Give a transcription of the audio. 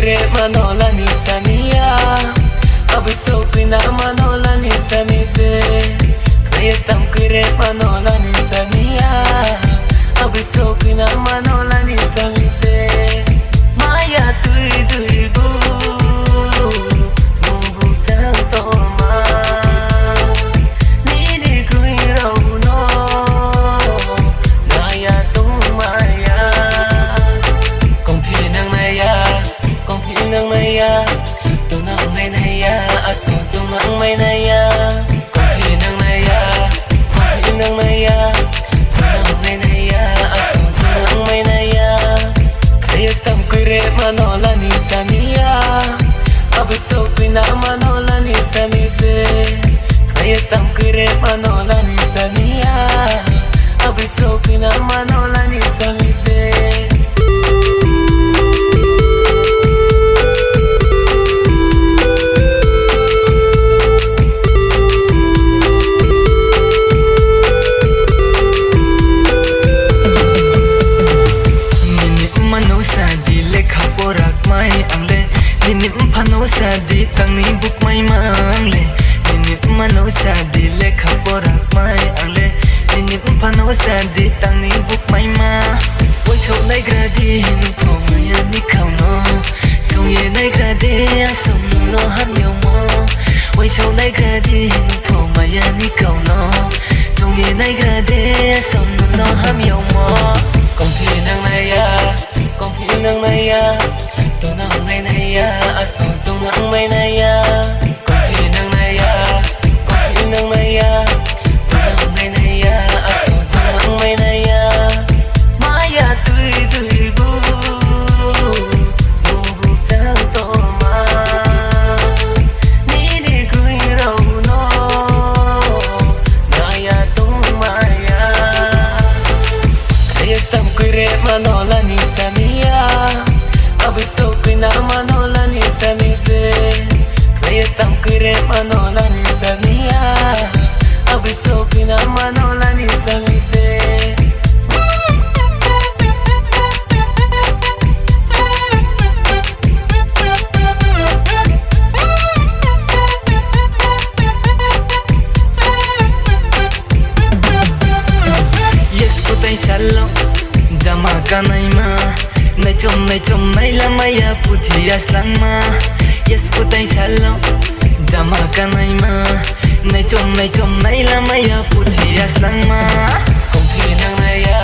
kure manola ni samia abso kina manola ni samise Krayastam kure manola ni samia abso kina manola ni samise Maya tui tui bu Mungu tantoma Nini kui rauno Naya tumaya Kompinang naya Tunang may naya Aso tunang may naya Kompinang naya Tunang may naya Aso tunang may naya Krayastam kure manola ni samia Abso kina manola ni samise Krayastam kure manola ni samia Abso kina manola ni samise Ninip pano sa di tangi buk may mangle Ninip mano sa di lekha borak may angle Ninip pano sa di tangi buk may ma Wai so nai gradi nu po maya ni kau no Tong ye nai gradi asom no ham yo mo Wai so nai gradi nu po maya ni kau no Tong ye nai gradi asom no ham yo mo Kong pinang naya Tunang may naya, aso tunang may naya Kompinang naya, tunang may naya, aso tunang may naya Maya tui tui bu, Mungu tantoma Nini kui rauno, Naya tumaya Krayastam kure manola ni samia Abso kina manola ni samise Krayastam kure manola ni samia Abso kina manola ni samise Yes kutai salo jama kanai ma Nai chom nai lamaya puthi aslang ma Yes kutai salo jama kanai ma Nai chom nai lamaya puthi aslang ma Kompinang naya